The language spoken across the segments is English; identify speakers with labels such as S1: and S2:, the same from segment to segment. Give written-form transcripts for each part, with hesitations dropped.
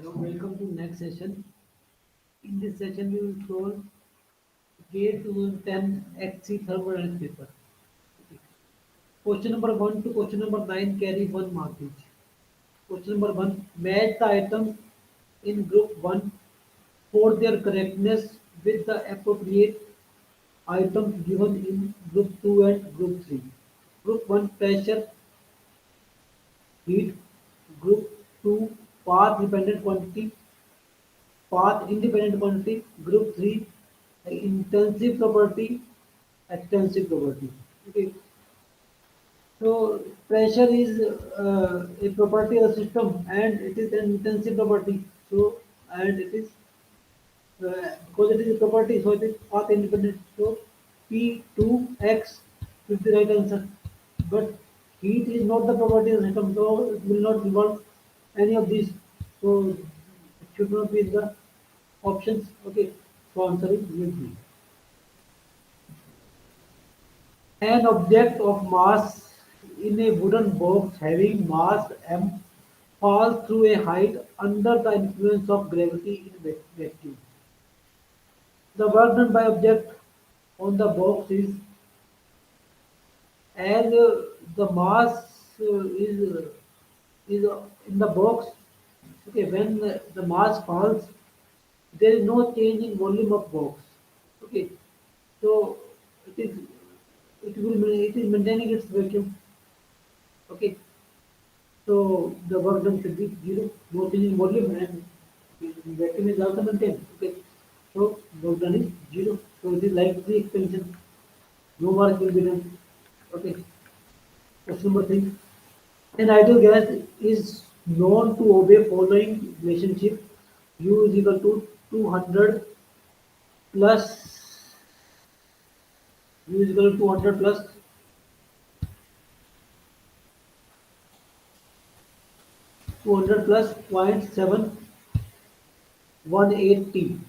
S1: Hello, welcome to next session. In this session, we will solve J2010 XC thermodynamics paper. Question number 1 to question number 9 carry 1 mark each. Question number 1, match the items in group 1 for their correctness with the appropriate items given in group 2 and group 3. Group 1, pressure, heat. Group 2, path dependent quantity, path independent quantity. Group 3, intensive property, extensive property. Okay. So pressure is a property of the system and it is an intensive property. So and it is because it is a property, so it is path independent. So P2X is the right answer. But heat is not the property of the system, so it will not involve any of these. So it should not be in the options. Okay. So answer is will be. An object of mass in a wooden box having mass m falls through a height under the influence of gravity in vacuum. The work done by object on the box is as the mass is in the box. Okay, when the mass falls, there is no change in volume of box. Okay, so it is it is maintaining its vacuum. Okay, so the work done should be zero, no change in volume and vacuum is also maintained. Okay, so work done is zero. So it is like the expansion. No work will be done. Okay, question number three. An ideal gas is known to obey following relationship: U is equal to 200 plus U is equal to 200 plus 200 plus 0.718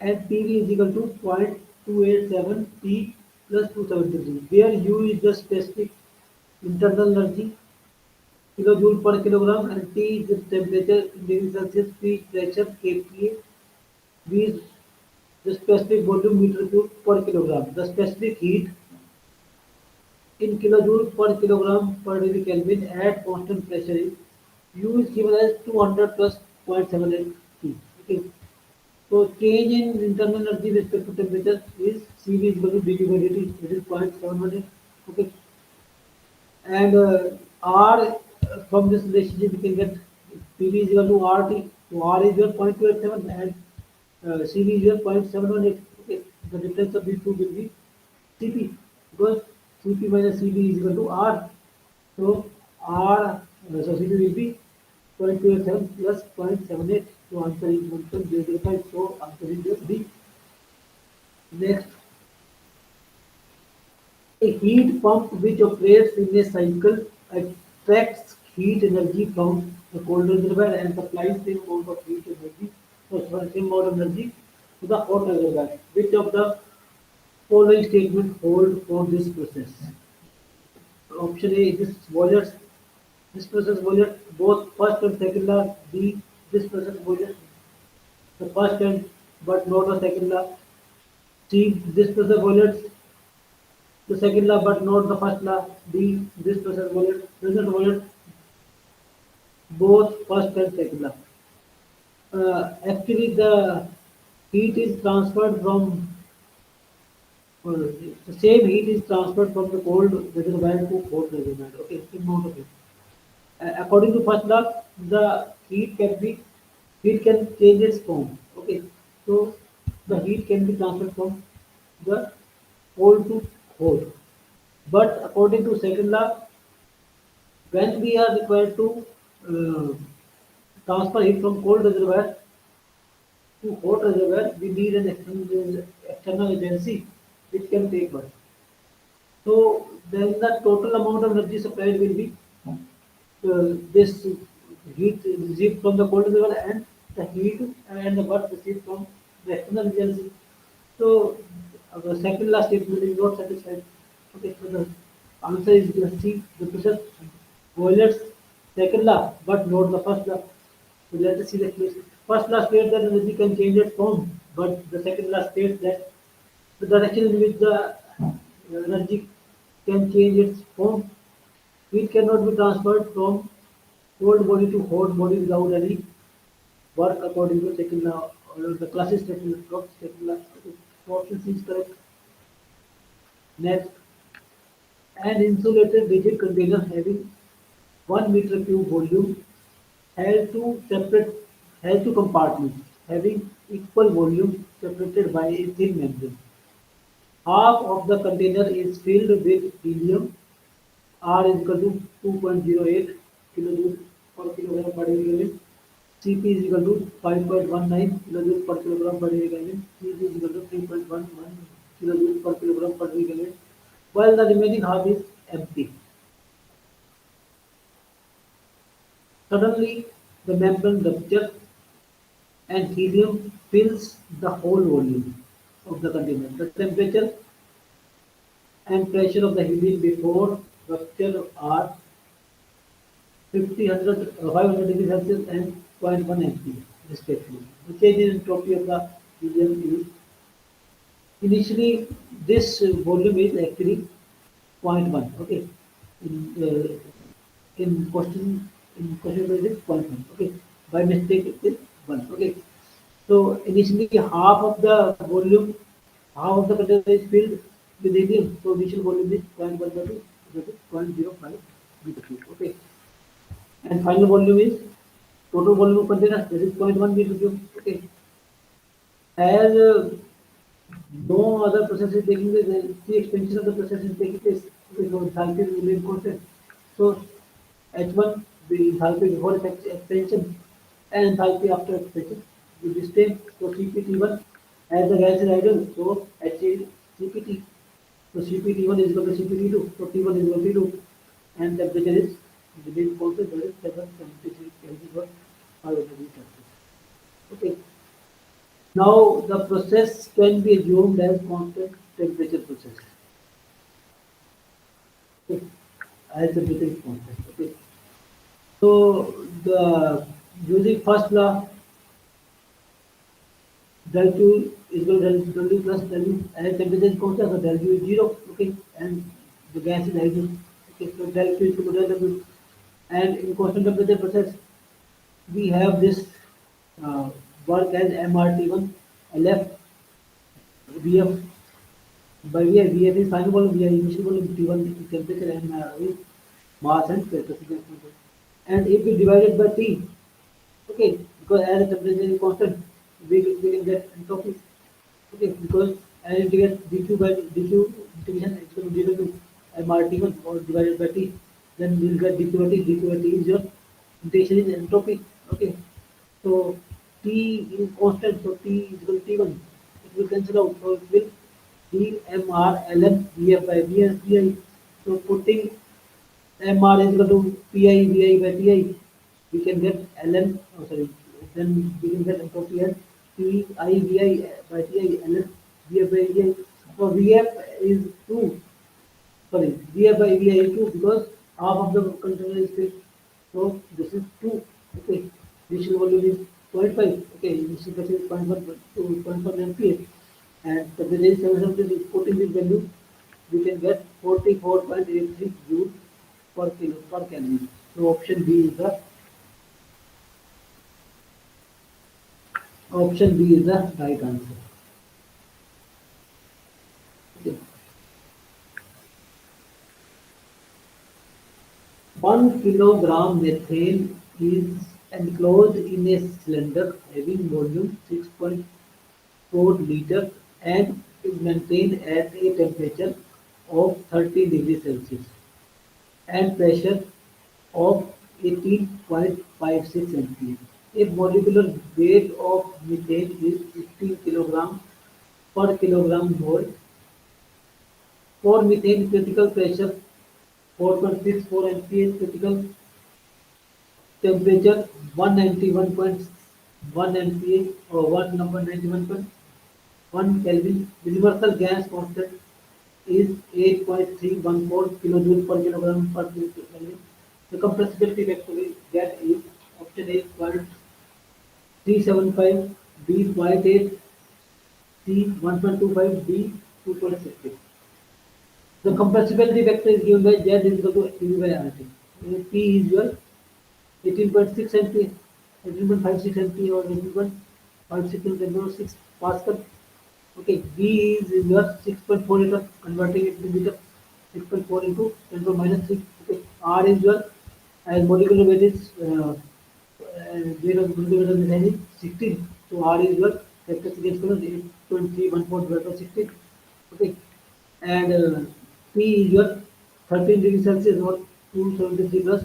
S1: and PV is equal to 0.287 P plus 273, where U is the specific internal energy kilojoule per kilogram and T is the temperature in degree Celsius, P is pressure kPa, V is the specific volume meter cube per kilogram. The specific heat in kilojoule per kilogram per degree Kelvin at constant pressure is U is given as 200 plus 0.78 T. Okay. So change in internal energy with respect to temperature is Cv is equal to dT by dt. It is 0.718. Okay. And R from this relationship we can get PV is equal to RT. So R is your 0.287 and Cv is your 0.718. Okay. The difference of these two will be Cp because Cp minus Cv is equal to R. So so Cp will be 0.287 plus 0.78. So answer is 1.005. So answer is just B. Next, a heat pump which operates in a cycle extracts heat energy from the cold reservoir and supplies the amount of heat energy, so same amount of energy to the hot reservoir. Which of the following statement hold for this process? Option A, this process boilers both first and second law. B, this process boilers the first and but not the second law. C, this process boilers the second law but not the first law. D, this process boilers both first and second law. Actually, the heat is transferred from the same heat is transferred from the cold reservoir to hot reservoir. Okay, same amount of heat. According to first law, the heat can change its form. Okay, so the heat can be transferred from the cold to hot. But according to second law, when we are required to uh, transfer heat from cold reservoir to hot reservoir, we need an external agency which can take work. So then the total amount of energy supplied will be this heat received from the cold reservoir and the heat and the work received from the external agency. So the second last statement is not satisfied. Okay, so the answer is C. The process violates second law but not the first law. So let us see the case. First law states that energy can change its form, but the second law states that the direction in which the energy can change its form. Heat cannot be transferred from cold body to hot body without any work according to second law, or the classic second law. Second law. So option C is correct. Next, an insulated rigid container having 1 meter cube volume has two separate has two compartments having equal volume separated by a thin membrane. Half of the container is filled with helium. R is equal to 2.08 kilojoules per kilogram per unit. Cp is equal to 5.19 kilojoules per kilogram per unit. Cg is equal to 3.11 kilojoules per kilogram per unit. While the remaining half is empty. Suddenly, the membrane ruptures and helium fills the whole volume of the container. The temperature and pressure of the helium before rupture are 500 degrees Celsius and zero point 0.1 MPa respectively. The change in entropy of the helium is initially this volume is actually zero point 0.1. Okay, in in question it is zero point 0.1. Okay, by mistake it is 1. Okay, so initially half of the container is filled with helium. So initial volume is 0.1 by 2, that is 0.05 meter cube. Okay, and final volume is total volume of container, that is 0.1 meter cube. Okay, as no other process is taking place, the expansion of the process is taking place. Okay, so enthalpy will remain constant. So H1, the enthalpy before expansion and enthalpy after expansion will be same. So CPT1 as the gas is idle, so H is CPT. So CPT1 is equal to CPT2. So T1 is equal to T2, and temperature is remain constant, that is 773 Kelvin per 500 Celsius. Okay. Now the process can be assumed as constant temperature process. Okay. As temperature is constant. Okay. So the using first law, del Q is equal to del U plus del U, as temperature is constant, so del U is 0. Okay, and the gas is hydrogen. Okay, so del Q is equal to del W. And in constant temperature process, we have this uh, work as MRT1, LF, VF. By VF is final volume, VI initial volume, T1 is temperature, and is mass and pressure. And if we divide it by T, okay, because as the temperature is constant, we can get entropy. Okay, because as integrate dq by dq integration is equal to 0 to MRT1 or divided by T, then we'll get dq by T. Dq by T is your integration is entropy. Okay, so T is constant, so T is equal to T1. It will cancel out, so it will dmr vf by vi. So putting mr is equal to pi vi by ti, we can get ln. Oh, sorry. Then we can get entropy as pi vi by ti ln vf by vi. So vf is 2. Sorry, vf by vi is 2 because half of the container is filled. So this is 2. Okay, initial volume is 0.5. Okay, initial pressure is 0.1 to 0.1 MPa, and the pressure is 770. Putting this value, we can get 44.83 joules per kilo per Kelvin. So option B is the right answer. Okay. 1 kilogram methane is enclosed in a cylinder having volume 6.4 liters and is maintained at a temperature of 30 degrees Celsius and pressure of 18.56 MPa. If molecular weight of methane is 15 kg per kilogram mole, for methane critical pressure 4.64 MPa, critical temperature 191.1 MPa or 191.1 Kelvin. Universal gas constant is 8.314 kilojoule per kilogram per Kelvin. The compressibility factor we get is option A 375, B 0.8, C 1.25, D 2.60. The compressibility vector is given by Z is equal to PV by RT. P is your 18.6 MPa, 18.56 MPa or 18.56 Pascal. Okay, V is your 6.4 liter, converting it to liter, 6.4 into 10 to minus 3. Okay, R is your as molecular weight is weight of molecular weight is 16. So R is your characteristic exponent 8.314 divided by 16. Okay, and P is your 13 degrees Celsius or 273 plus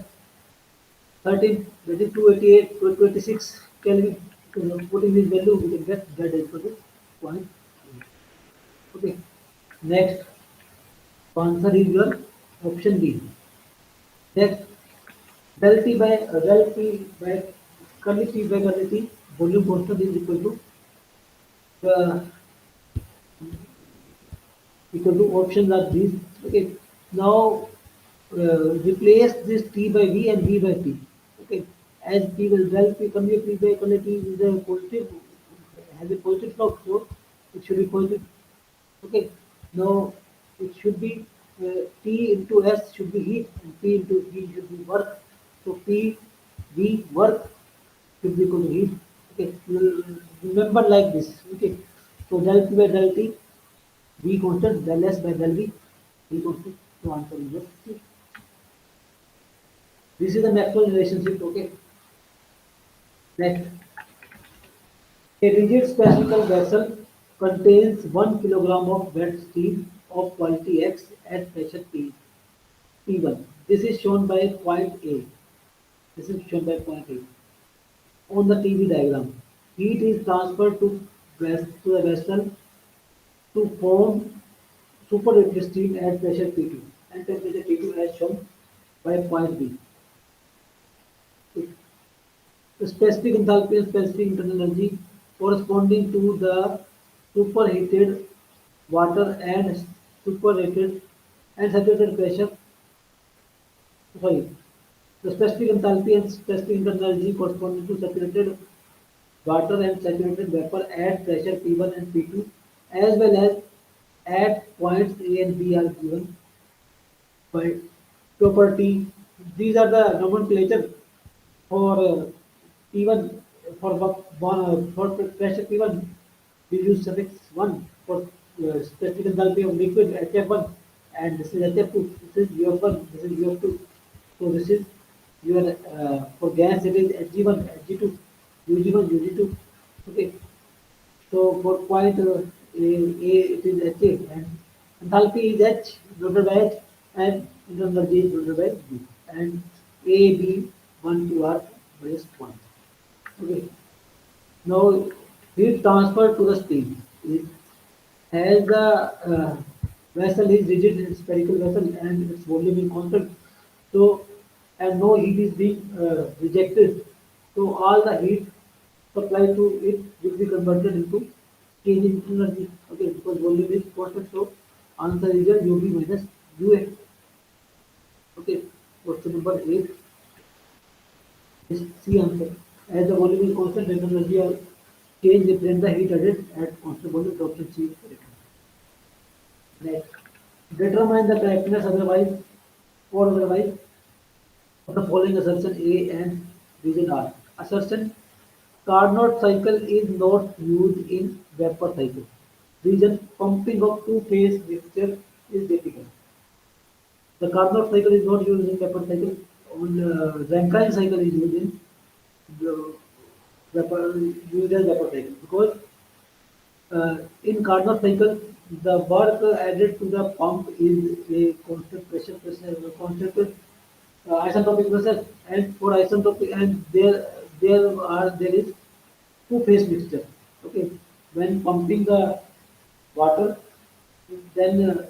S1: 13, that is 288, 226 Kelvin. So putting this value, we can get Z is equal to 0.3. Okay. Next, answer is your option B. Next, del P by curly P by curly T, volume constant is uh, equal to options are these. Okay. Now replace this T by V and V by P. Okay. As P will del P curly P by curly T is a positive, has a positive slope, so it should be positive. Okay. Now it should be T into S should be heat and P into V should be work. So P V work should be equal to heat. Okay. Remember like this. Okay. So del P by del T, V constant, del S by del V, V constant. So answer is just C. This is the Maxwell relationship. Okay. Next, a rigid spherical vessel contains 1 kilogram of wet steel of quality X at pressure P1. This is shown by point A. This is shown by point A. On the TV diagram, heat is transferred to the vessel to form superheated steam at pressure P2 and temperature T2 as shown by point B. The specific enthalpy and specific internal energy corresponding to the superheated water and superheated and saturated pressure. Sorry, the specific enthalpy and specific internal energy corresponding to saturated water and saturated vapor at pressure P1 and P2 as well as at points A and B are given by property. These are the nomenclature for P1 for pressure P1 we use suffix 1 for specific enthalpy of liquid HF1 and this is HF2, this is UF1, this is UF2. So this is your for gas it is Hg1, Hg2, Ug1, Ug2. Okay. So for point A it is Ha and enthalpy is H divided by H and internal energy is divided by B and A, B, 1, 2 are base points. Okay. Now heat transfer to the steam is as the vessel is rigid and spherical vessel and its volume is constant. So and no heat is being rejected. So all the heat supplied to it will be converted into change in energy. Okay, because volume is constant. So answer is your UB minus UA. Okay, question number 8 is C answer. As the volume is constant, then energy or change represent the heat added at constant volume. So option C is correct. Next, determine the correctness otherwise of the following assertion A and reason R. Assertion Carnot cycle is not used in vapor cycle. Reason pumping of two-phase mixture is difficult. The Carnot cycle is not used in vapor cycle. On Rankine cycle is used in the vapor cycle because in Carnot cycle the work added to the pump is a constant constant isentropic process, and for isentropic and there is two-phase mixture. Okay, when pumping the water, then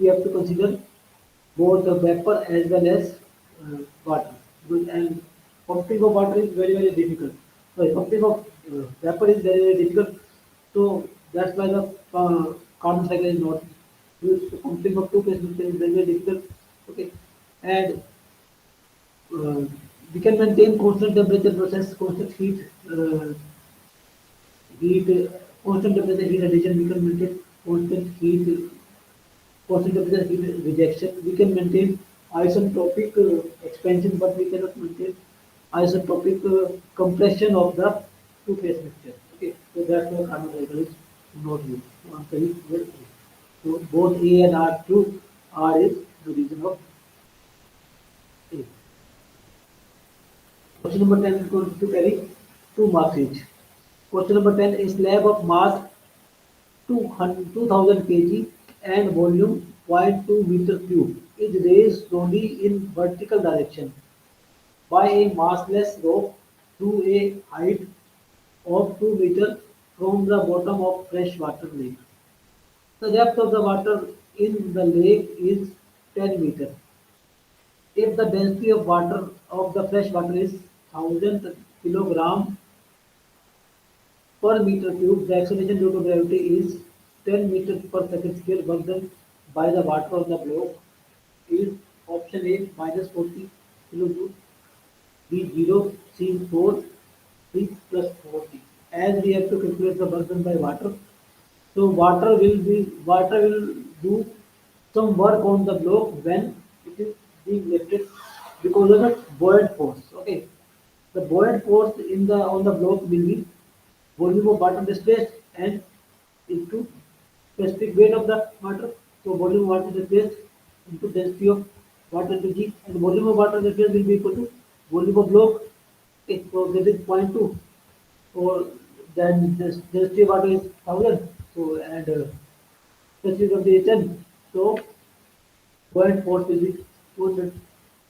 S1: we have to consider both the vapor as well as water. And pumping of water is very difficult. Sorry, pumping of vapor is very difficult. So that's why the carbon cycle is not used. So pumping of two-phase mixture is very difficult. Okay, and uh, we can maintain constant temperature process, constant heat. heat, constant temperature heat addition, we can maintain constant heat, constant temperature heat rejection. We can maintain isentropic expansion, but we cannot maintain isentropic compression of the two-phase mixture. Okay, so that's what carbon cycle is not used. So answer is here. So both A and R true. R is the reason of A. Question number 10 is going to carry 2 marks each. Question number 10, a slab of mass 2000 kg and volume 0.2 meter cube is raised slowly in vertical direction by a massless rope through a height of 2 meters from the bottom of freshwater lake. The depth of the water in the lake is 10 meters. If the density of water of the fresh water is 1000 kilogram per meter cube, the acceleration due to gravity is 10 meters per second square. Work done by the water on the block is option A minus 40 kilojoule, B 0, C 4, D plus 40. As we have to calculate the work done by water, so water will do some work on the block when it is being lifted because of the buoyant force. Okay, the buoyant force in the on the block will be volume of water displaced and into specific weight of the water. So volume of water displaced into density of water into G, and volume of water displaced will be equal to volume of block. Okay, so this is point 2. So then the density of water is 1000. So and density of the 10. So buoyant force will be 200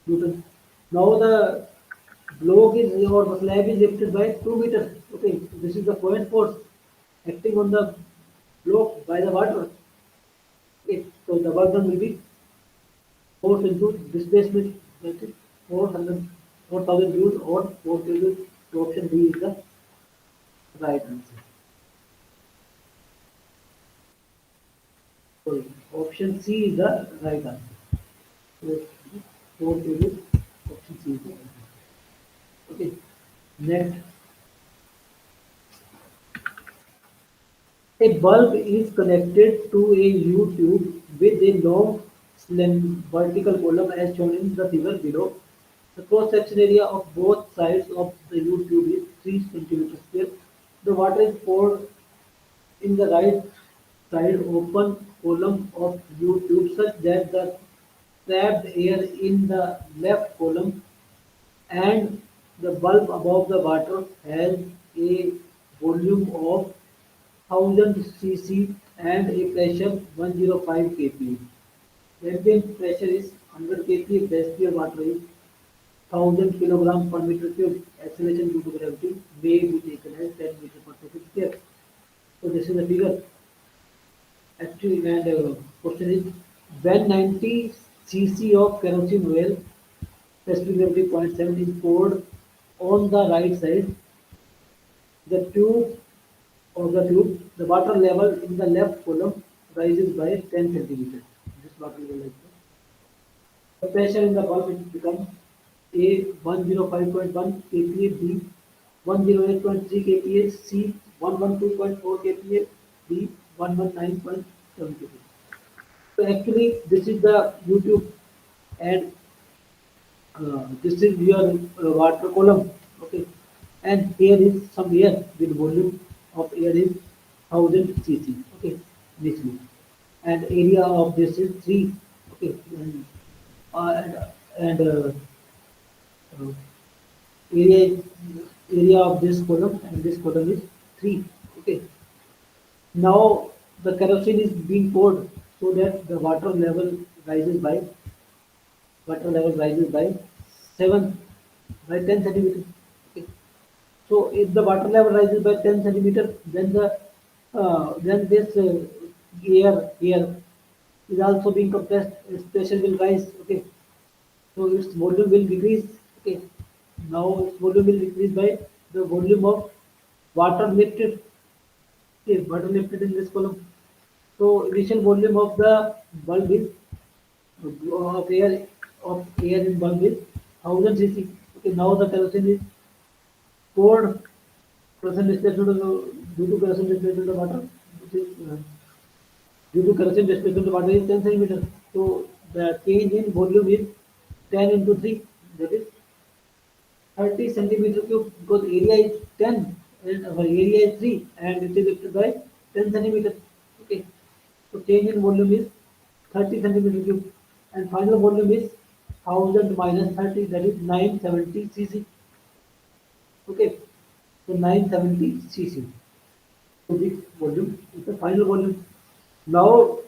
S1: Newton. Now the block is or the slab is lifted by 2 meters. Okay, this is the buoyant force acting on the block by the water. Okay, so the work done will be force into displacement, that is 400, 4000 joules or 4 kilojoules. So option D is the right answer. So option C is the right answer. So 4 kilojoules, option C is the right answer. Okay, next, a bulb is connected to a U-tube with a long slim vertical column as shown in the figure below. The cross-section area of both sides of the U-tube is 3 centimeters square. The water is poured in the right side open column of U-tube such that the trapped air in the left column and the bulb above the water has a volume of 1000 cc and a pressure 105 kPa. Ambient pressure is 100 kPa, density of water is 1000 kilogram per meter cube. Acceleration due to gravity may be taken as 10 meter per second square. So this is the figure. Actually, and question is when 90 cc of kerosene oil, specific gravity 0.7 is poured on the right side, the tube the water level in the left column rises by 10 centimeters. This water level like this. The pressure in the bulb it becomes A 105.1 kPa, B 108.3 kPa, C 112.4 kPa, D 119.7 kPa. So actually this is the YouTube and this is your water column. Okay, and here is some air with volume of air is 1000 cc. Okay, this one, and area of this is 3. Okay, and uh, area area of this column and this column is 3. Okay, now the kerosene is being poured so that the rises by water level rises by 7 by 10 centimeters. Okay. So if the water level rises by 10 centimeters, then this air here is also being compressed. Its pressure will rise. Okay. So its volume will decrease. Okay. Now its volume will decrease by the volume of water lifted. Okay, water lifted in this column. So initial volume of the bulb is of air in bulb is 1000 cc. Okay, now the kerosene is poured. Kerosene is due to corrosion displacement of water, which is due to corrosion displacement of water is 10 centimeter. So the change in volume is 10 into 3, that is 30 centimeter cube, because area is 10 and our area is 3 and it is lifted by 10 centimeter. Okay, so change in volume is 30 centimeter cube and final volume is 1000 minus 30, that is 970 cc. Okay, so 970 cc. So this volume is the final volume. Now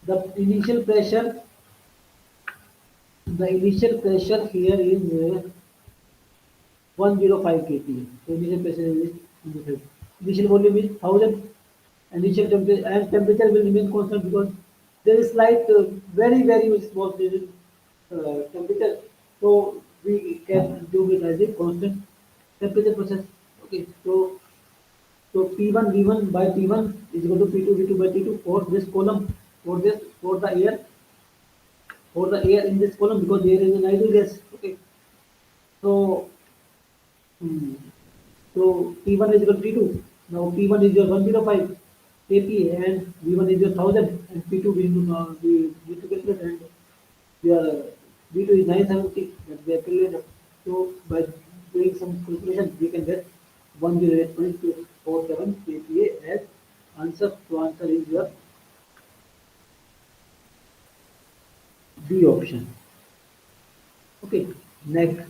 S1: the initial pressure, here is 105 kPa. So initial pressure is 105. Initial volume is 1000. Initial temperature and temperature will remain constant because there is slight, very small change in temperature. So we can do it as a constant temperature process. Okay, so P1 V1 by P1 is equal to P2 V2 by T2 for this column, for the air in this column, because air is an ideal gas. Okay, so hmm, so P1 is equal to P2. Now P1 is your 105 kPa and V1 is your 1000 and P2 we need to calculate, and your V2 is 970 that we have calculated. So by doing some calculation we can get 108.247 kPa as answer. So answer is your B option. Okay, next.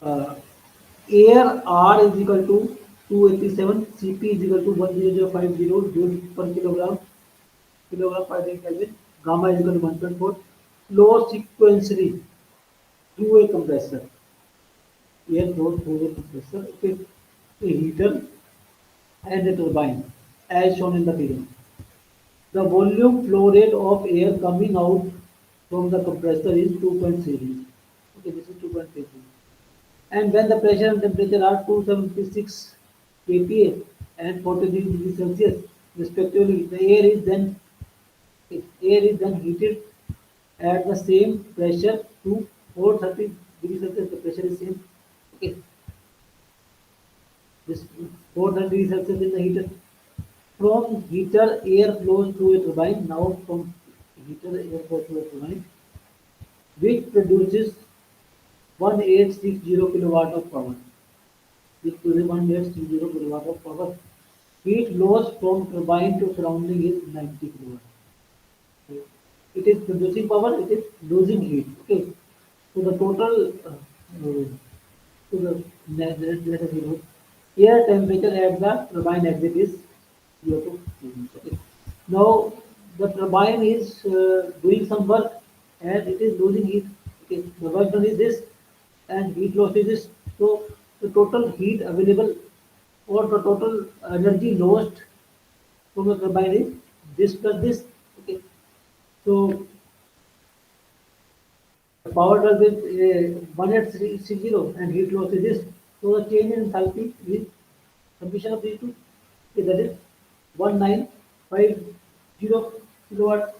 S1: Uh, Air R is equal to 287, Cp is equal to 10050 joule per kilogram per day Kelvin, gamma is equal to 1.4. Flow sequentially through a compressor. Air flows through a compressor, okay, a heater and a turbine, as shown in the figure. The volume flow rate of air coming out from the compressor is 2.3. Okay, this is 2.3. And when the pressure and temperature are 276 kPa and 43 degrees Celsius respectively, the air is then heated at the same pressure to 430 degrees Celsius. The pressure is same. Okay, this 430 degrees Celsius in the heater. From heater, air flows through a turbine. Now from heater, air flows through a turbine, which produces 1860 kilowatt of power. Which produces 1860 kilowatt of power. Heat loss from turbine to surrounding is 90 kilowatt. Okay. It is producing power, it is losing heat. Okay. So the total, so the let us know, air temperature at the turbine exit is 0 to 2. Okay. Now the turbine is doing some work and it is losing heat. Okay. The work done is this and heat loss is this. So the total heat available or the total energy lost from the turbine is this plus this. Okay. So the power does is 1860 and heat loss is this. So the change in enthalpy is summation of these two. Okay, that is 1950 kilowatt.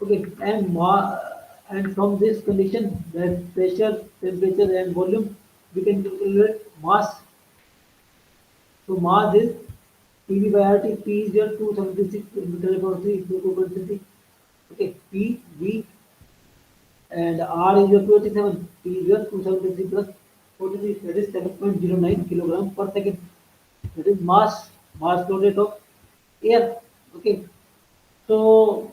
S1: Okay, and from this condition, that pressure, temperature, and volume, we can calculate mass. So mass is PV by RT. P is your 276 meter per 3 into 2.30. Okay, P V and R is your 287. P is your 273 plus 43. That is 7.09 kilogram per second. That is mass flow rate of air. Okay, so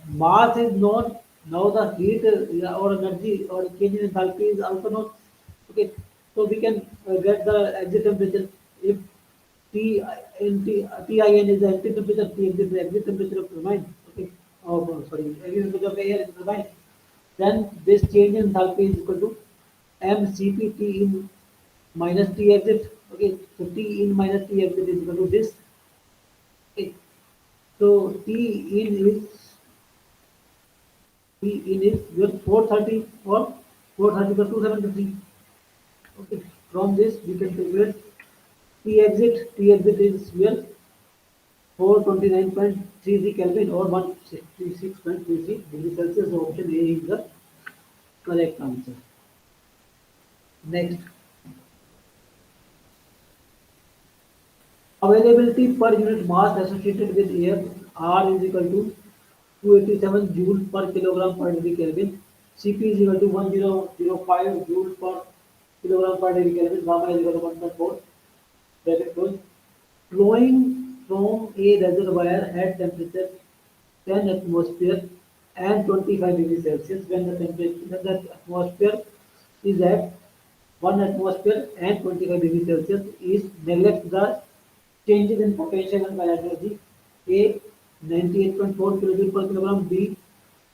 S1: mass is known. Now the heat or energy or change in enthalpy is also known. Okay, so we can get the exit temperature. If Tin is the exit temperature, T exit the exit temperature of turbine. Okay, sorry, exit temperature of air in turbine. Then this change in enthalpy is equal to mCp T in minus T exit. Okay, so T in minus T exit is equal to this. Okay, so T in is your 430 or 430 plus 273. Okay, from this we can calculate T exit is your 429.33 Kelvin or 166.33 degrees Celsius. So option A is the correct answer. Next, Availability per unit mass associated with air R is equal to 287 joule per kilogram per degree Kelvin. Cp is equal to 1005 joule per kilogram per degree Kelvin. Gamma is equal to 1.4. Bracket close. Flowing from a reservoir at temperature 10 atmosphere and 25 degrees Celsius when the atmosphere is at 1 atmosphere and 25 degrees Celsius is neglect the changes in potential and kinetic energy. A 98.4 kilojoule per kilogram, B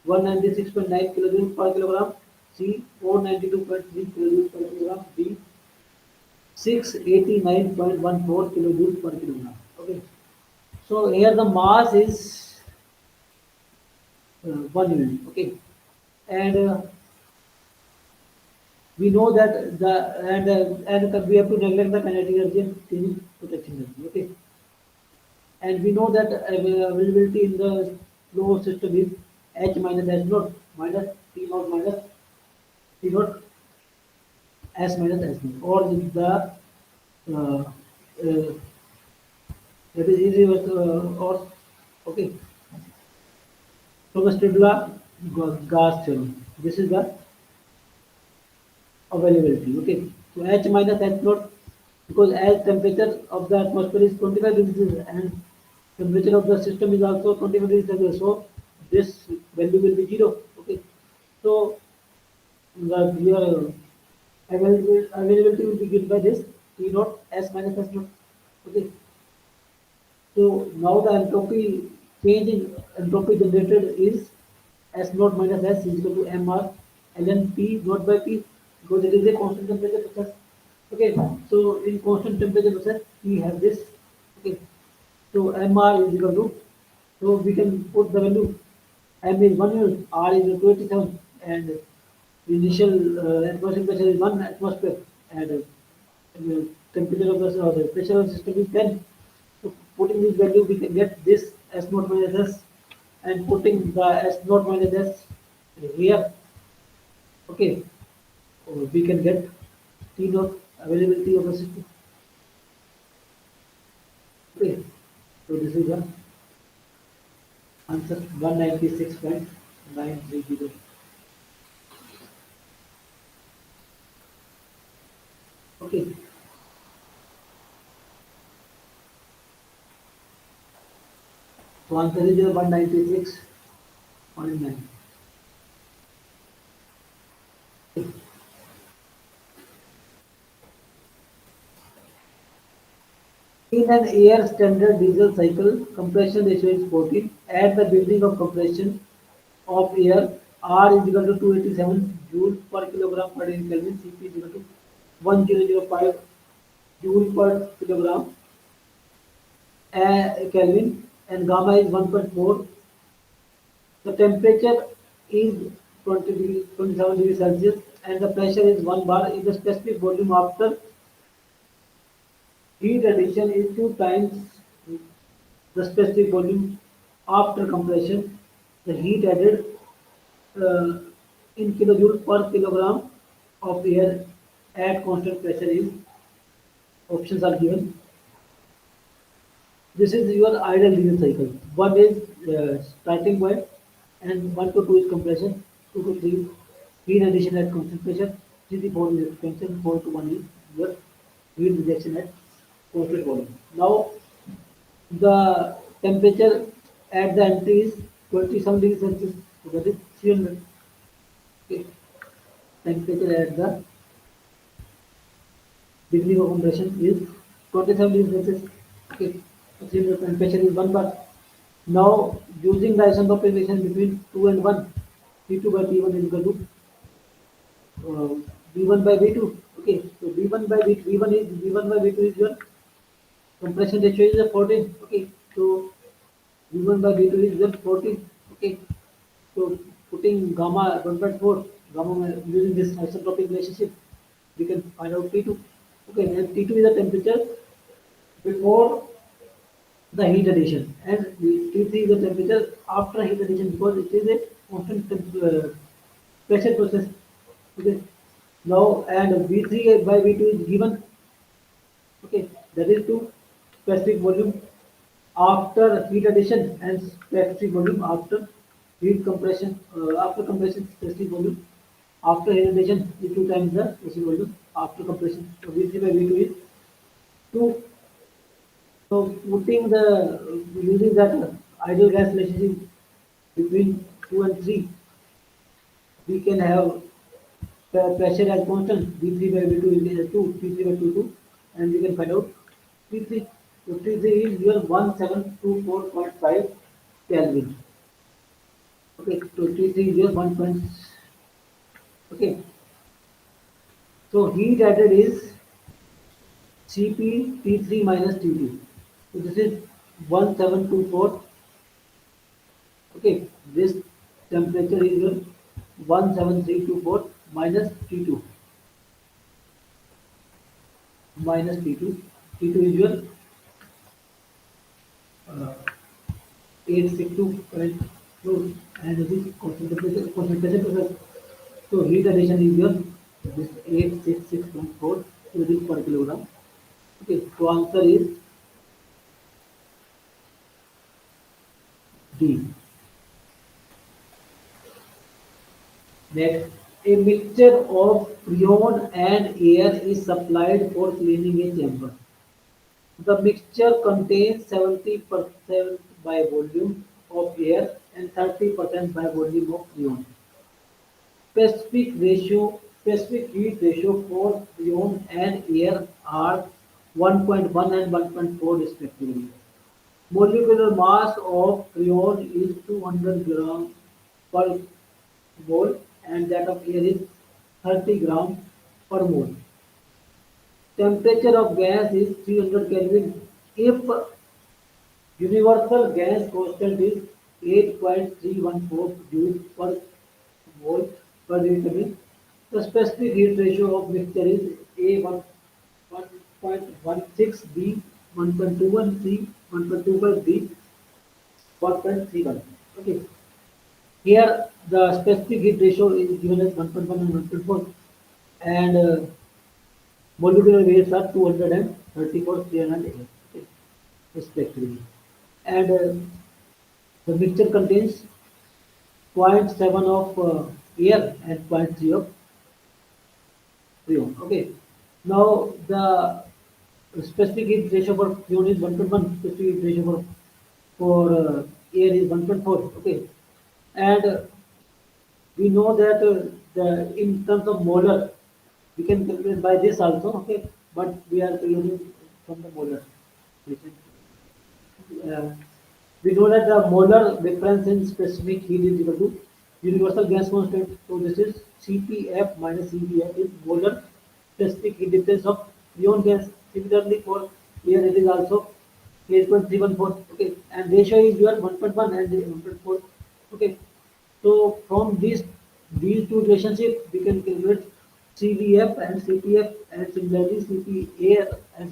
S1: 196.9 kilojoule per kilogram, C 492.3 kilojoule per kilogram, D 689.14 kilojoules per kilogram. Okay. So here the mass is 1 unit. Okay. And we know that the and we have to neglect the kinetic energy and thermal protection energy. Okay. And we know that availability in the flow system is H minus H naught minus T naught minus T naught S minus S naught, or the that is easy with or okay. So the Stirla gas theorem. This is the availability. Okay. So H minus H naught, because as temperature of the atmosphere is 25 degrees Celsius and temperature of the system is also 25 degrees Celsius, so this value will be zero. Okay. So the your availability will be given by this T naught S minus S naught. Okay. So now the entropy change in entropy generated is S naught minus S is equal to MR ln P naught by P, because it is a constant temperature process. Okay, so in constant temperature process we have this. Okay, so MR is equal to, so we can put the value. M is 1 unit, R is equal to 87, and the initial atmospheric pressure is 1 atmosphere, and the temperature of the pressure of the system is 10. So putting this value, we can get this S naught minus S, and putting the S naught minus S here. Okay, we can get T naught availability of the system. Okay, so this is the answer 196.930. Okay, so answer is 196.9. In an air standard diesel cycle, compression ratio is 14. At the beginning of compression of air, R is equal to 287 joule per kilogram per degree Kelvin, Cp is equal to 1005 joule per kilogram Kelvin, and gamma is 1.4. The temperature is 27 degrees Celsius, and the pressure is 1 bar. If the specific volume after heat addition is 2 times the specific volume after compression. The heat added uh, in kilojoule per kilogram of air at constant pressure is, options are given. This is your ideal diesel cycle. One is starting point, and 1 to 2 is compression, 2 to 3 heat addition at constant pressure, 3 to 4 is expansion, 4 to 1 is your heat rejection at constant volume. Now the temperature at the entry is 27 degrees Celsius, so that is 300. Okay. Temperature at the degree of compression is 27 degrees Celsius. Okay. So 300 temperature is 1 bar. Now using the isentropic relation between 2 and 1, P2 by P1 is equal to V1 by V2. Okay. So V1 by V1 by V2 is your compression ratio is 14. Okay. So V1 by V2 is just 14. Okay. So putting gamma 1.4, gamma using this isentropic relationship, we can find out T2. Okay, and T2 is the temperature before the heat addition, and T3 is the temperature after heat addition, because it is a constant pressure process. Okay. Now and V3 by V2 is given. Okay, that is 2. specific volume after heat addition and specific volume after heat compression. After compression, specific volume after heat addition is 2 times the specific volume after compression. So V3 by V2 is 2. So putting the using that ideal gas relationship between 2 and 3, we can have the pressure as constant V3 by V2 is equal to P3 by P2, and we can find out P3. So P3 is your 1724.5 Kelvin. Okay, so T3 is your 1 point. Okay, so heat added is Cp T3 minus T2. So this is 1724. Okay, this temperature is your 17324 minus T2 minus T2. T2 is your 862.2, and this is concentration process. So heat addition is your this 866.4 kJ per kilogram. Okay, so answer is D. Next, a mixture of freon and air is supplied for cleaning a chamber. The mixture contains 70% by volume of air and 30% by volume of freon. Specific heat ratio for freon and air are 1.1 and 1.4 respectively. Molecular mass of freon is 200 gram per mole and that of air is 30 gram per mole. Temperature of gas is 300 Kelvin. If universal gas constant is 8.314 joules per mole per liter, the specific heat ratio of mixture is A1.16 B, 1.21 C, 1.25 B, 1.31. Okay. Here the specific heat ratio is given as 1.1 and 1.4, and molecular weights are 234, 308, okay, respectively. And the mixture contains zero point 0.7 of air and zero point 0.3 of freon. Okay. Now the specific heat ratio for freon is 1.1, specific heat ratio for air is 1.4. Okay. And we know that the in terms of molar, we can calculate by this also. Okay. But we are using from the molar. Uh, we know that the molar difference in specific heat is equal to universal gas constant. So this is Cpf minus Cvf is molar specific heat difference of freon gas. Similarly for air it is also 8.314. Okay, and ratio is your 1.1 and 1.4. Okay, so from these two relationships we can calculate Cvf and Cpf, and similarly Cp air and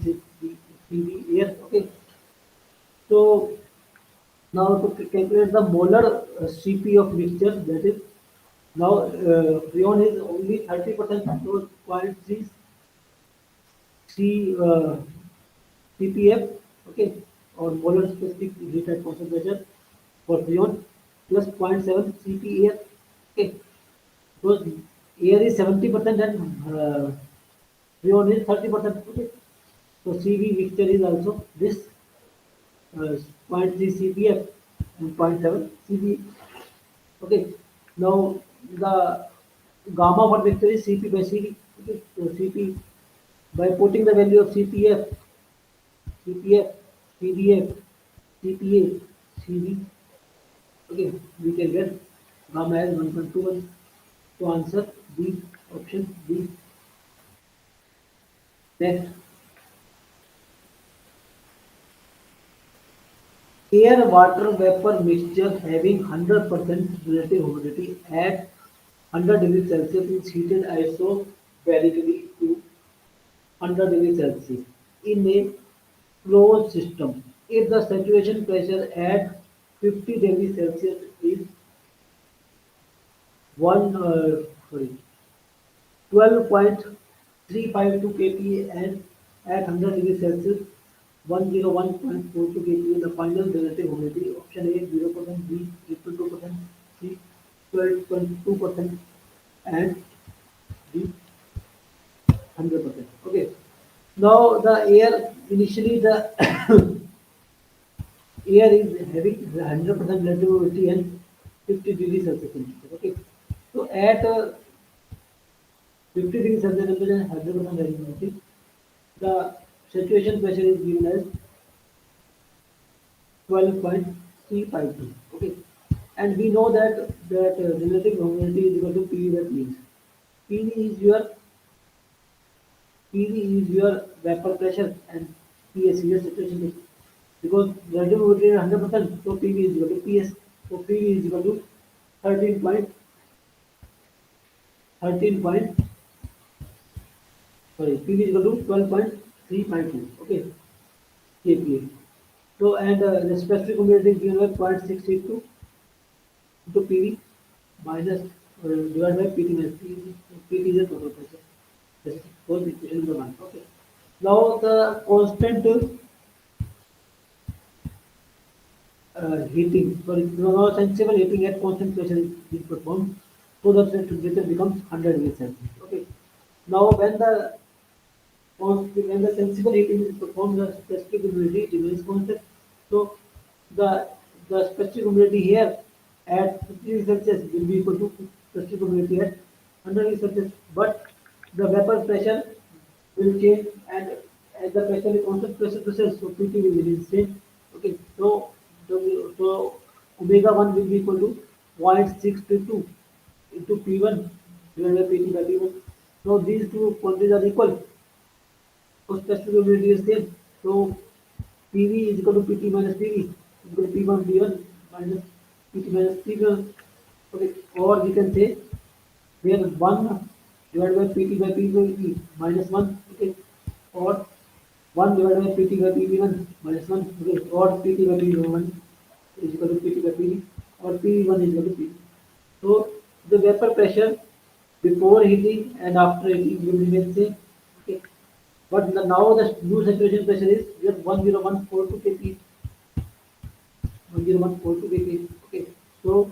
S1: Cv air. Okay, so now to calculate the molar Cp of mixture, that is now freon is only 30%, so 0.3 C ppf, okay, or molar specific heat at constant pressure for freon plus zero point 0.7 Cp air. Okay, so air is 70% and freon is 30%. Okay, so Cv mixture is also this uh, zero point 0.3 Cpf and zero point 0.7 Cv. Okay, now the gamma for vector is Cp by Cv. Okay, so Cp by putting the value of Cpf, Cpf, Cvf, Cpa, Cv. Okay, we can get gamma as 1.21. So answer B, option B. Next, air water vapor mixture having 100% relative humidity at 100 degrees Celsius is heated isobarically to 100 degrees Celsius in a closed system. If the saturation pressure at 50 degrees Celsius is one sorry 12.352 kPa and at 100 degrees Celsius 101.42 kPa, the final relative humidity. Option A 0%, B 82%, C 12.2%, and D 100%. Okay. Now the air initially the air is having 100% relative humidity and 50 degrees Celsius temperature. Okay. So at 50 degrees Celsius temperature and 100% relative humidity, the saturation pressure is given as 12.352. Okay, and we know that relative humidity is equal to PV by P. PV is your PV is your vapor pressure and PS is your saturation pressure. Because relative humidity is 100%, so PV is equal to PS. So PV is equal to 13 point sorry PV is equal to 12.352. Okay, kPa. So and the specific humidity is given by 0.682 into PV minus divided by PT minus PT. PT is the total pressure. This was equation number 1. Okay. Now the constant heating, sorry, now sensible heating at constant pressure is performed, so that the temperature becomes 100 degrees Celsius. Okay. Now when the sensible heating is performed, the specific humidity remains constant. So the the specific humidity here at 50 degrees Celsius will be equal to specific humidity at 100 degrees Celsius, but the vapor pressure will change, and as the pressure is constant pressure to cells, so PT will remain same. Okay, so omega 1 will be equal to 0.622 into P1 divided by PT by P1. So these two quantities are equal. So specific humidity is same. So PV is equal to PT minus PV equal to P1 V1 minus PT minus P1. Okay, or we can say where 1 divided by PT by PV minus 1. Okay, or 1 divided by PT by PV1 minus 1. Okay, or PT by PV1 is equal to PT by PV, or PV1 is equal to PT. So the vapor pressure before heating and after heating will remain same. Okay. But now the new saturation pressure is just 10142 kP. 10142 kP. Okay. So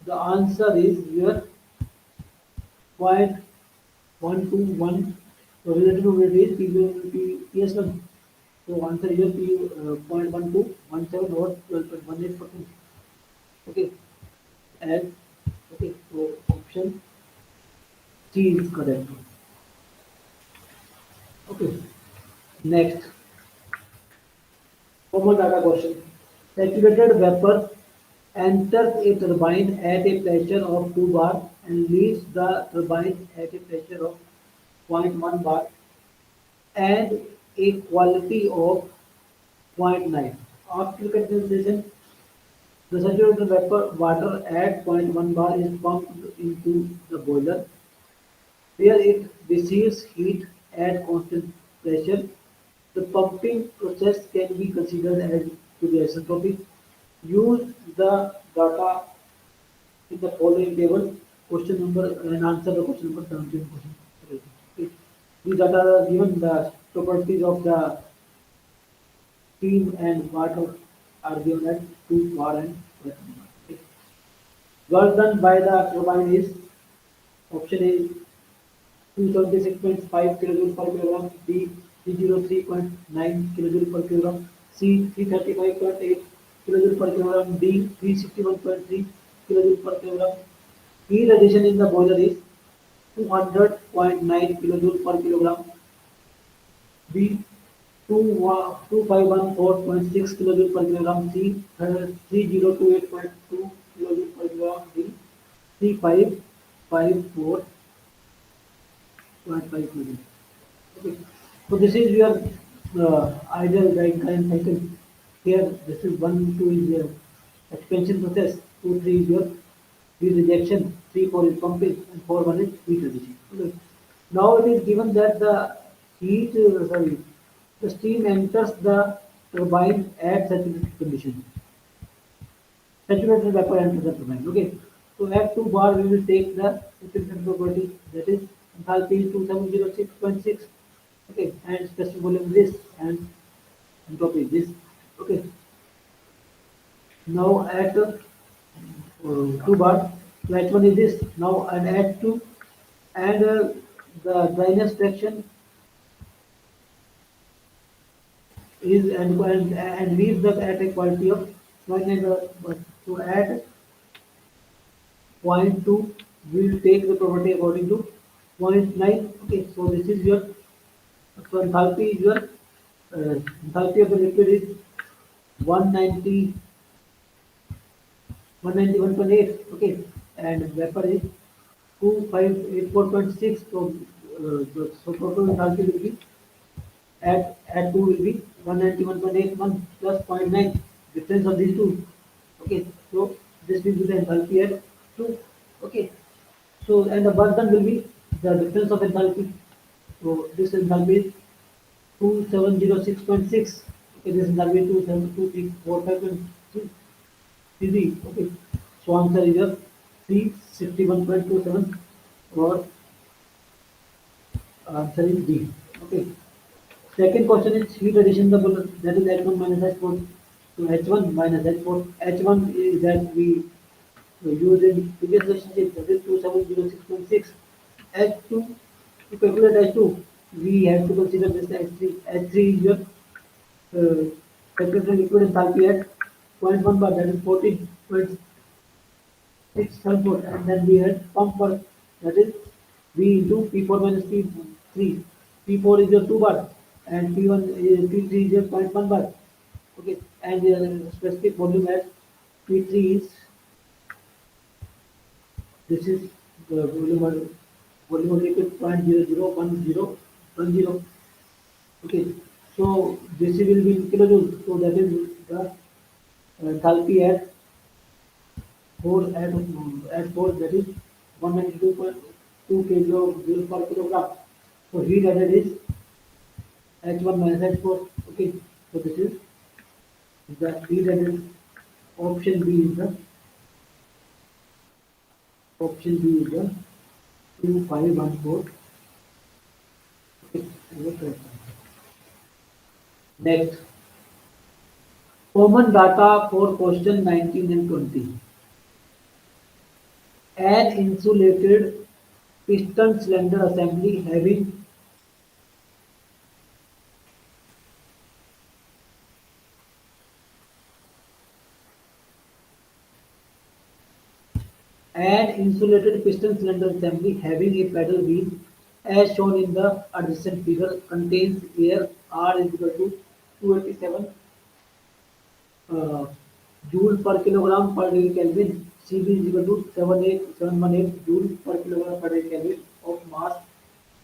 S1: the answer is here 0.121. So relative humidity is PS1. So answer here P 0.1217 or 12.18%. Okay. And okay. So option C is correct. Okay. Next, common data question. Saturated vapor enters a turbine at a pressure of 2 bar and leaves the turbine at a pressure of zero point 0.1 bar and a quality of zero point 0.9. After condensation, the saturated vapor water at zero point 0.1 bar is pumped into the boiler where it receives heat at constant pressure. The pumping process can be considered as to be isentropic. Use the data in the following table. Question number and answer the question number 17 question. Okay. These data are given the properties of the steam and water are given at 2 bar and 1 bar. Okay. Work done by the turbine is option A 276.5 kilojoule per kilogram, B 303.9 kilojoule per kilogram, C 335.8 kilojoule per kilogram, D 361.3 kilojoule per kilogram. Heat addition in the boiler is 200.9 kilojoule per kilogram, B 2514.6 kilojoule per kilogram, C 3028.2 kilojoule per kilogram, D 3554 0.5 kg. Okay. So this is your ideal Rankine cycle. Here, this is 1, 2 is your expansion process, 2, 3 is your heat rejection, 3, 4 is pumping, and 4, 1 is heat addition. Okay. Now it is given that the the steam enters the turbine at saturated condition. Saturated vapor enters the turbine. Okay. So at 2 bar, we will take the saturation property, that is enthalpy is 2706.6. Okay, and specific volume this, and entropy is this. Okay. Now at 2 bar, so H1 is this. Now and H2 and the dryness fraction is and leaves the at a quality of 0.9. So at point 2 we will take the property according to point 0.9. Okay, so this is your so enthalpy is your enthalpy of the liquid is 190 191.8. Okay, and vapor is 2584.6. So so total enthalpy will be at 2 will be 191.81 plus zero point 0.9 difference of these two. Okay, so this will be the enthalpy at 2. Okay, so and the work done will be the difference of enthalpy. So this enthalpy is 2706.6. Okay, this enthalpy is 272345.3. Okay, so answer is your 361.27 or answer is D. Okay. Second question is heat addition the bullet that is H1 minus H4. So H1 minus H4. H1 is that we used in previous relationship that is 2706.6. H2 to calculate H2 we have to consider this H3. H3 is your calculated liquid enthalpy at 0.1 bar that is 14.674 and then we had pump work that is V into P4 minus P3. P4 is your 2 bar and P1 is P3 is your zero point 0.1 bar. Okay, and specific volume as P3 is this is the volume of liquid 0.001010. Okay, so this will be in kilojoules. So that is the enthalpy at 4 at 4 that is 192.2 kJ per kilogram. So heat added is H1 minus H4. Okay, so this is the heat added. Option B is the option B is the 2514. Okay, is the correct answer. Next, common data for question 19 and 20. An insulated piston cylinder assembly having an insulated piston cylinder assembly having a paddle wheel as shown in the adjacent figure contains air R is equal to 287 uh, joule per kilogram per degree Kelvin. Cv is equal to 78718 joule per kilogram per degree Kelvin of mass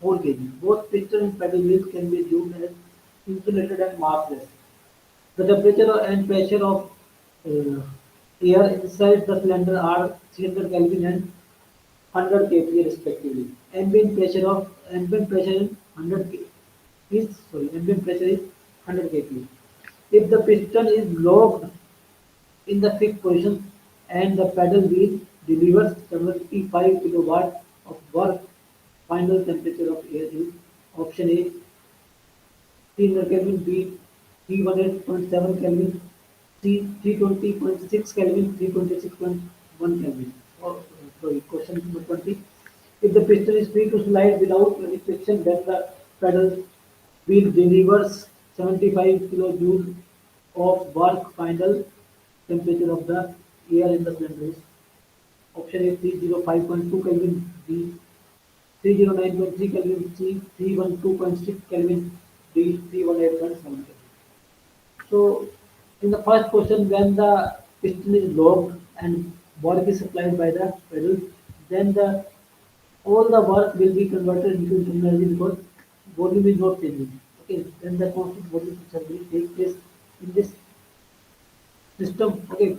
S1: 4 kg. Both piston and paddle wheels can be assumed as insulated and massless. The temperature and pressure of uh, air inside the cylinder are 300 Kelvin and 100 kPa respectively. Ambient pressure in 100 is ambient pressure is 100 kPa. If the piston is locked in the fixed position and the paddle wheel delivers 75 kilowatt of work, final temperature of air is option A 300 Kelvin, B 318.7 Kelvin, C 320.6 Kelvin, 326.1 Kelvin. Or, sorry, question number 20. If the piston is free to slide without any friction, then the pedal wheel delivers 75 kilojoule of work. Final temperature of the air in the cylinder is option A 305.2 Kelvin, B 309.3 Kelvin, C 312.6 Kelvin, D 318.7 Kelvin. So in the first question, when the piston is locked and work is supplied by the pedal, then the all the work will be converted into energy because volume is not changing. Okay, then the constant volume will take place in this system. Okay,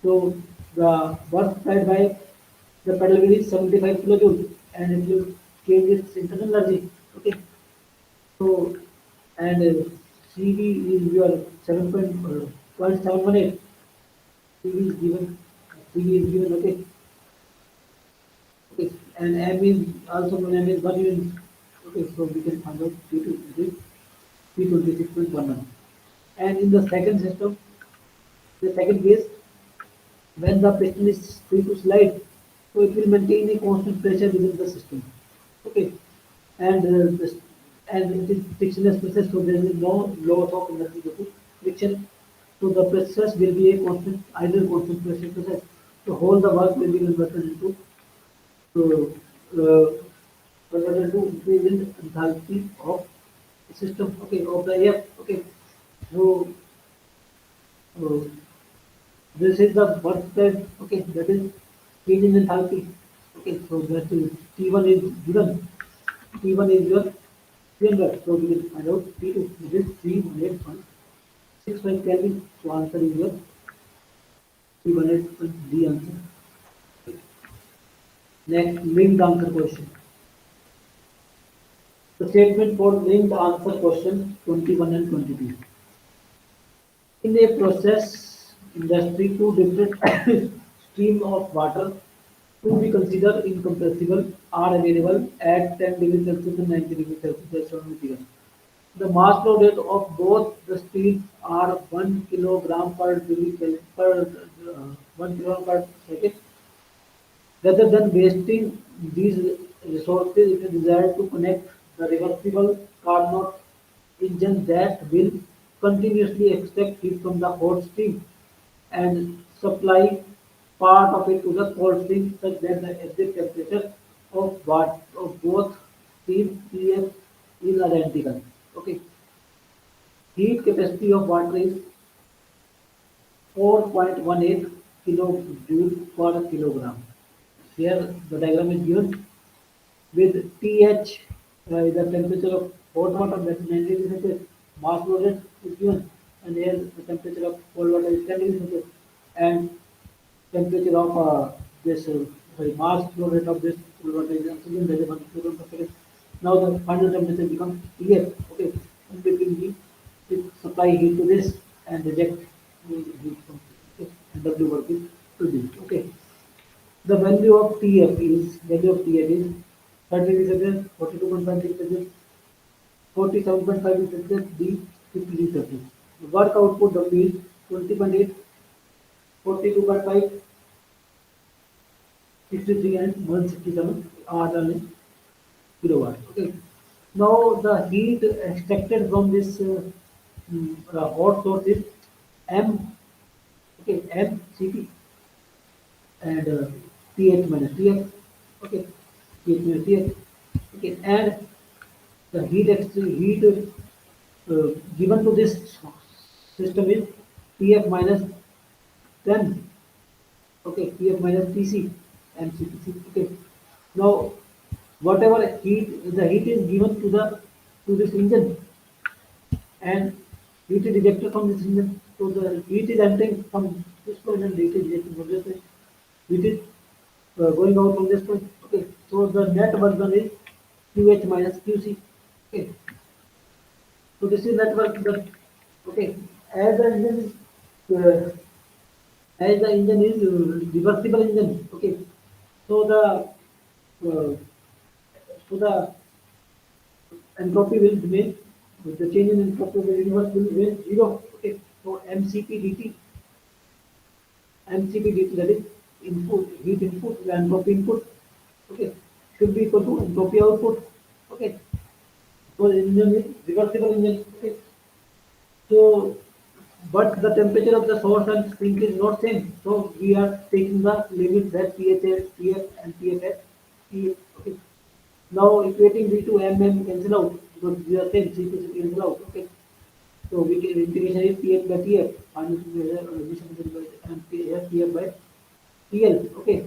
S1: so the work supplied by the pedal wheel is 75 kilojoule and it will change its internal energy. Okay, so and CV is your 7.718. CV is given. CV is given. Okay, okay, and M is also known M is 1 unit. Okay, so we can find out P2 is 326.11. And in the second system, the second case, when the piston is free to slide, so it will maintain a constant pressure within the system. Okay, and this and it is frictionless process, so there is no loss of energy due to friction. So the process will be a constant, ideal constant pressure process. So whole the work will be to, uh, converted into increase in enthalpy of the system. Okay, of the air. Okay, so uh, this is the work that, okay, that is change in enthalpy. Okay, so that is T1 is given. T1 is your 300. So we will find out T2, which is 318.65 Kelvin. So answer is your 300 D answer. Next, linked answer question. The statement for linked answer question 21 and 22. In a process industry, two different streams of water to be considered incompressible are available at 10 degrees Celsius and 90 degrees Celsius as shown here. The mass flow rate of both the streams are 1 kilogram per degree per 1 kilogram per second. Rather than wasting these resources, it is desired to connect the reversible Carnot engine that will continuously extract heat from the hot stream and supply part of it to the cold stream such that the exit temperature of both streams PF is identical. Okay. Heat capacity of water is 4.18 kilojoule per kilogram. Here the diagram is given with TH, the temperature of hot water, that is 90 degrees Celsius, mass flow rate is given, and here the temperature of cold water is 10 degrees Celsius, and temperature of this sorry, mass flow rate of this cold water is given, that is 1 kilogram per second. Now the final temperature becomes TF. Okay, in between we supply heat to this and reject heat from this. Okay, and W work is produced. Okay. The value of TF is 30 degrees Celsius, 42.5 degrees Celsius, 47.5 degrees Celsius, D 50 degrees Celsius. The work output W is 20.8, 42.5, 63 and 167 are the kilowatt. Okay. Now the heat extracted from this hot source is M, okay, MCP and TH minus TF. Okay, TH minus TF. Okay, and the heat given to this system is Tf minus 10. Okay, Tf minus Tc and Ctc. Okay. Now, whatever the heat is given to this engine and heat is ejected from this engine. So the heat is entering from this point and heat is ejecting from this point. Heat is going out from this point. Okay. So the net work done is QH minus QC. Okay. So this is network that, okay, as the engine is reversible engine, okay. So uh, the entropy will remain, the change in entropy of the universe will remain zero. Okay. So MCP dt, that is input heat input, the entropy input, okay, should be equal to entropy output. Okay. So engine is reversible engine. Okay. So, but the temperature of the source and sink is not same. So we are taking the limit that THS, TF and TFS. TF, okay. Now equating the two MM cancel out because we are same, C to C cancel out. Okay. So we can integration is TF by TF minus and TF by TL. Okay.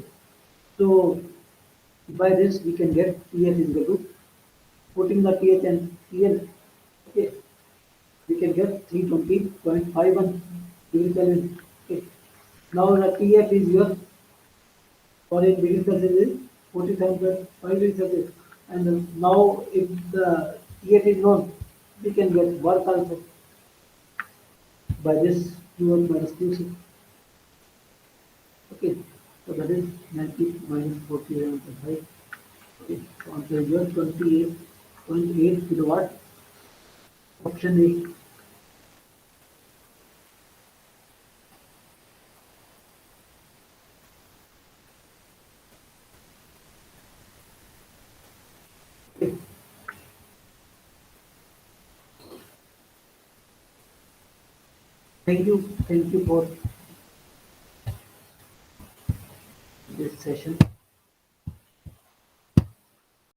S1: So by this we can get TF is equal to putting the TH and TL. Okay. We can get 320.51 degrees Kelvin. Okay. Now the TF is your for in degrees Celsius is 47.5 degrees Celsius. And now if the TF is known, we can get work also by this Q1 minus Q6. Okay. So that is 90 minus 47.5. Okay. So answer is your 28.8 kilowatt. Option A. Thank you for this session.